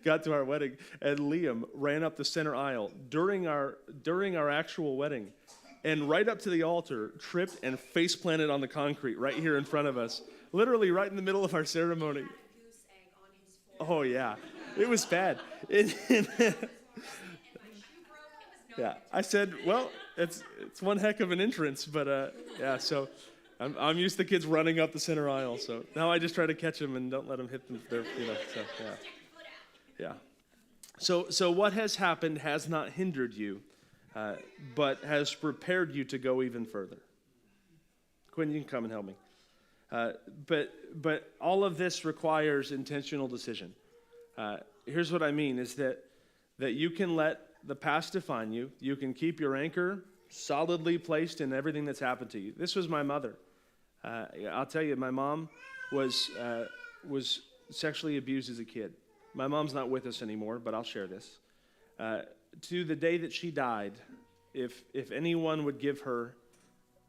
got to our wedding, and Liam ran up the center aisle during our actual wedding, and right up to the altar, tripped and face planted on the concrete right here in front of us, literally right in the middle of our ceremony. Oh yeah, it was bad. Yeah, I said, well, it's one heck of an entrance, but yeah. So I'm used to kids running up the center aisle. So now I just try to catch them and don't let them hit them. So yeah. So what has happened has not hindered you, but has prepared you to go even further. Quinn, you can come and help me. But all of this requires intentional decision. Here's what I mean is that you can let the past define you. You can keep your anchor solidly placed in everything that's happened to you. This was my mother. I'll tell you, my mom was sexually abused as a kid. My mom's not with us anymore, but I'll share this. To the day that she died, if anyone would give her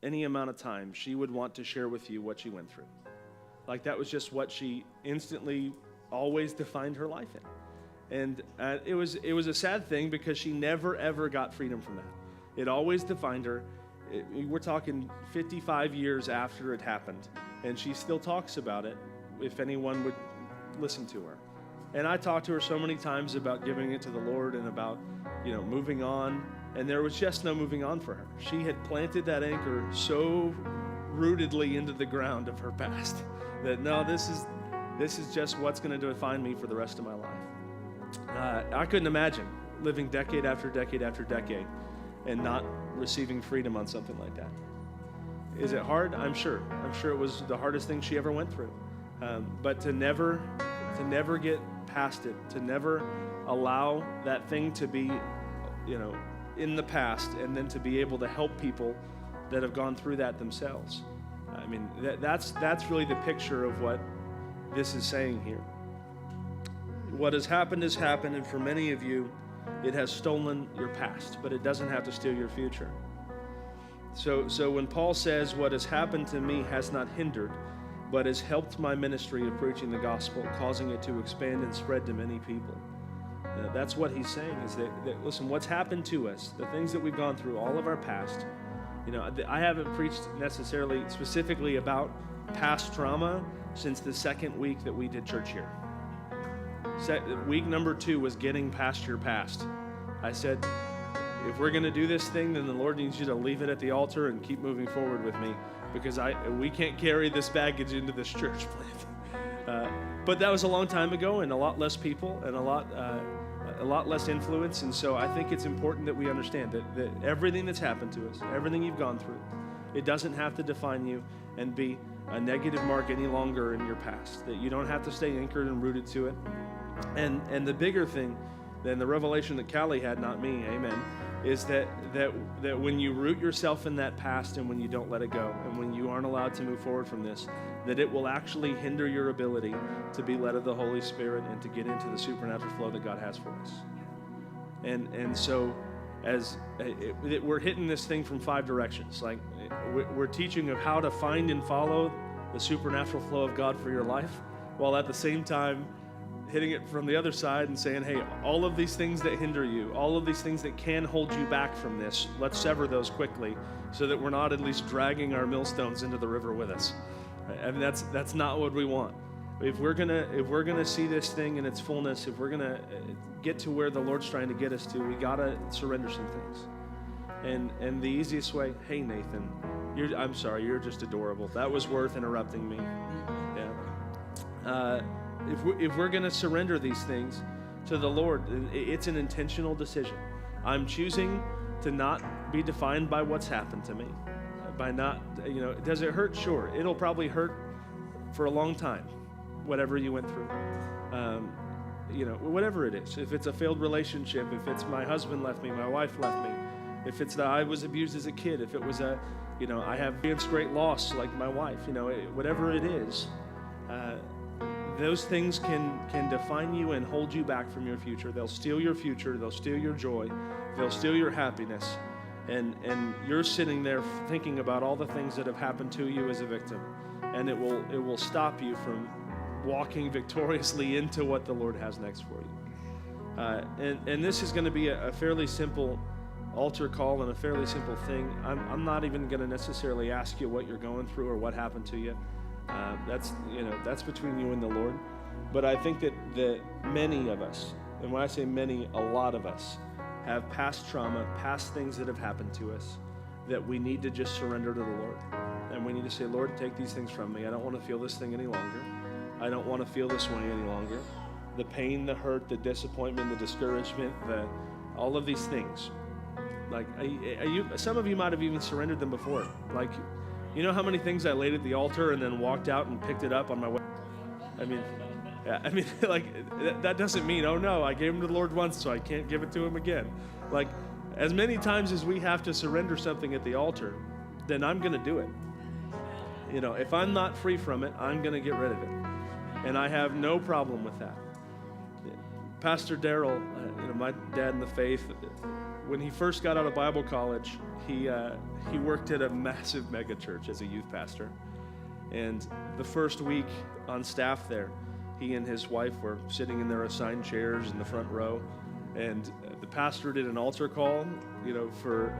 any amount of time, she would want to share with you what she went through. Like that was just what she instantly always defined her life in. And it was a sad thing because she never, ever got freedom from that. It always defined her. We're talking 55 years after it happened, and she still talks about it if anyone would listen to her. And I talked to her so many times about giving it to the Lord and about, moving on, and there was just no moving on for her. She had planted that anchor so rootedly into the ground of her past that no, this is just what's going to define me for the rest of my life. I couldn't imagine living decade after decade after decade and not receiving freedom on something like that. Is it hard? I'm sure. I'm sure it was the hardest thing she ever went through. But to never get past it, to never allow that thing to be, in the past, and then to be able to help people that have gone through that themselves. I mean, that's really the picture of what this is saying here. What has happened, and for many of you, it has stolen your past, but it doesn't have to steal your future. So when Paul says, what has happened to me has not hindered, but has helped my ministry of preaching the gospel, causing it to expand and spread to many people. That's what he's saying, is that listen, what's happened to us, the things that we've gone through, all of our past, I haven't preached necessarily specifically about past trauma since the second week that we did church here. Week number 2 was getting past your past. I said, if we're going to do this thing, then the Lord needs you to leave it at the altar and keep moving forward with me, because we can't carry this baggage into this church plant. But that was a long time ago, and a lot less people, and a lot less influence. And so I think it's important that we understand that everything that's happened to us, everything you've gone through, it doesn't have to define you and be a negative mark any longer in your past. That you don't have to stay anchored and rooted to it. And the bigger thing than the revelation that Callie had, not me, amen, is that when you root yourself in that past and when you don't let it go and when you aren't allowed to move forward from this, that it will actually hinder your ability to be led of the Holy Spirit and to get into the supernatural flow that God has for us. And so we're hitting this thing from 5 directions. Like we're teaching of how to find and follow the supernatural flow of God for your life, while at the same time hitting it from the other side and saying, hey, all of these things that hinder you, all of these things that can hold you back from this, let's sever those quickly so that we're not at least dragging our millstones into the river with us. I mean, that's not what we want. If we're gonna see this thing in its fullness, if we're gonna get to where the Lord's trying to get us to, we gotta surrender some things. And the easiest way, hey Nathan, I'm sorry, you're just adorable. That was worth interrupting me. Yeah. If we're going to surrender these things to the Lord, it's an intentional decision. I'm choosing to not be defined by what's happened to me. By not, does it hurt? Sure. It'll probably hurt for a long time, whatever you went through. Whatever it is. If it's a failed relationship, if it's my husband left me, my wife left me, if it's that I was abused as a kid, if it was I have experienced great loss like my wife, whatever it is, those things can define you and hold you back from your future. They'll steal your future. They'll steal your joy. They'll steal your happiness. And you're sitting there thinking about all the things that have happened to you as a victim. And it will stop you from walking victoriously into what the Lord has next for you. And this is going to be a fairly simple altar call and a fairly simple thing. I'm not even going to necessarily ask you what you're going through or what happened to you. That's between you and the Lord. But I think that many of us, and when I say many, a lot of us, have past trauma, past things that have happened to us that we need to just surrender to the Lord. And we need to say, Lord, take these things from me. I don't want to feel this thing any longer. I don't want to feel this way any longer. The pain, the hurt, the disappointment, the discouragement, all of these things. Like, some of you might have even surrendered them before. Like, you know how many things I laid at the altar and then walked out and picked it up on my way? That doesn't mean, oh no, I gave them to the Lord once, so I can't give it to him again. Like, as many times as we have to surrender something at the altar, then I'm going to do it. If I'm not free from it, I'm going to get rid of it. And I have no problem with that. Pastor Daryl, my dad in the faith, when he first got out of Bible college, he worked at a massive mega church as a youth pastor. And the first week on staff there, he and his wife were sitting in their assigned chairs in the front row, and the pastor did an altar call, for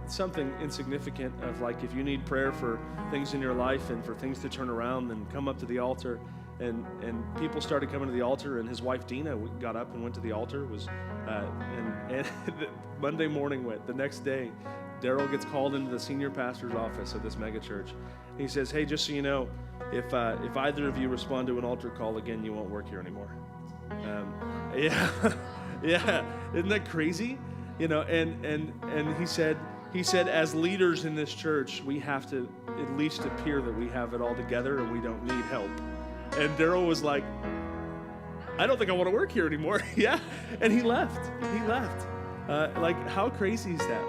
something insignificant of like, if you need prayer for things in your life and for things to turn around, then come up to the altar. And people started coming to the altar, and his wife Dina got up and went to the altar. And Monday morning the next day, Daryl gets called into the senior pastor's office of this mega church. He says, hey, just so you know, if either of you respond to an altar call again, you won't work here anymore. Yeah, isn't that crazy? And he said, as leaders in this church, we have to at least appear that we have it all together and we don't need help. And Daryl was like, I don't think I want to work here anymore. Yeah, and he left. Like, how crazy is that?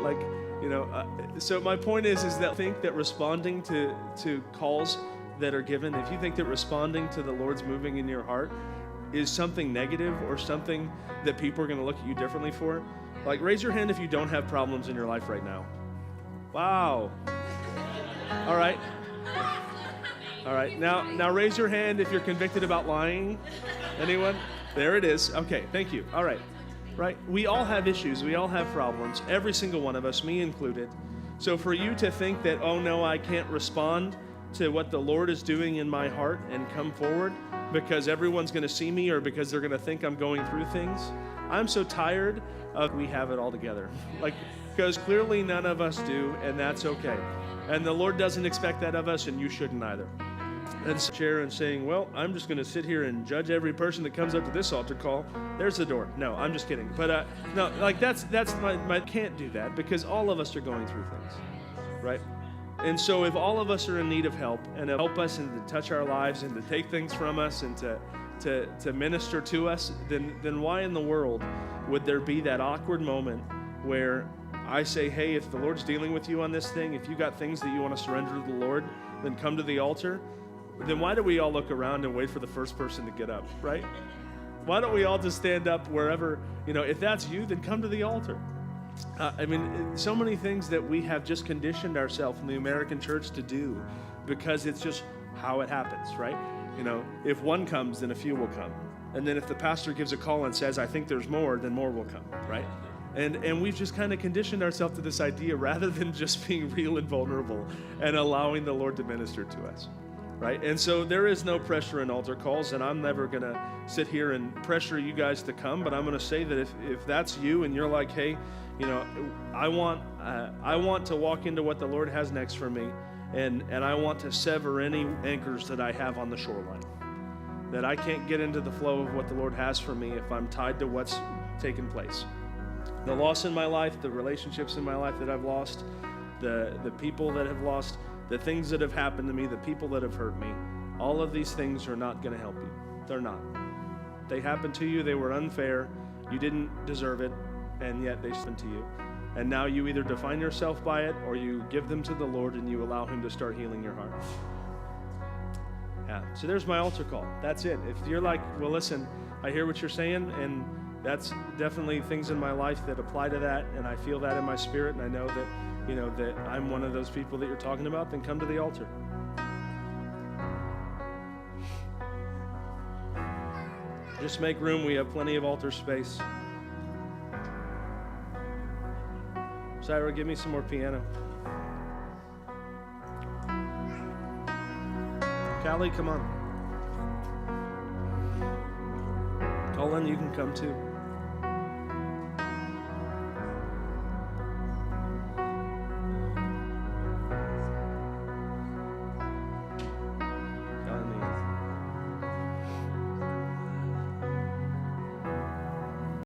So my point is that I think that responding to calls that are given, if you think that responding to the Lord's moving in your heart is something negative or something that people are going to look at you differently for, like, raise your hand if you don't have problems in your life right now. Wow. All right. Now raise your hand if you're convicted about lying. Anyone? There it is. Okay, thank you. All right. Right? We all have issues. We all have problems. Every single one of us, me included. So for you to think that, oh no, I can't respond to what the Lord is doing in my heart and come forward because everyone's going to see me or because they're going to think I'm going through things, I'm so tired of we have it all together. Because clearly none of us do, and that's okay. And the Lord doesn't expect that of us, and you shouldn't either. And chair and saying, well, I'm just going to sit here and judge every person that comes up to this altar call. There's the door. No, I'm just kidding. But no, like that's my can't do that because all of us are going through things, right? And so if all of us are in need of help and to help us and to touch our lives and to take things from us and to minister to us, then why in the world would there be that awkward moment where I say, hey, if the Lord's dealing with you on this thing, if you got things that you want to surrender to the Lord, then come to the altar. Then why do we all look around and wait for the first person to get up, right? Why don't we all just stand up wherever, if that's you, then come to the altar. So many things that we have just conditioned ourselves in the American church to do because it's just how it happens, right? If one comes, then a few will come. And then if the pastor gives a call and says, I think there's more, then more will come, right? And we've just kind of conditioned ourselves to this idea rather than just being real and vulnerable and allowing the Lord to minister to us. Right? And so there is no pressure in altar calls, and I'm never going to sit here and pressure you guys to come, but I'm going to say that if that's you and you're like, hey, I want to walk into what the Lord has next for me, and I want to sever any anchors that I have on the shoreline, that I can't get into the flow of what the Lord has for me if I'm tied to what's taken place. The loss in my life, the relationships in my life that I've lost, the people that have lost, the things that have happened to me, the people that have hurt me, all of these things are not going to help you. They're not. They happened to you. They were unfair. You didn't deserve it, and yet they happened to you. And now you either define yourself by it or you give them to the Lord and you allow him to start healing your heart. Yeah. So there's my altar call. That's it. If you're like, well, listen, I hear what you're saying, and that's definitely things in my life that apply to that, and I feel that in my spirit, and I know that that I'm one of those people that you're talking about, then come to the altar. Just make room. We have plenty of altar space. Syra, give me some more piano. Callie, come on. Colin, you can come too.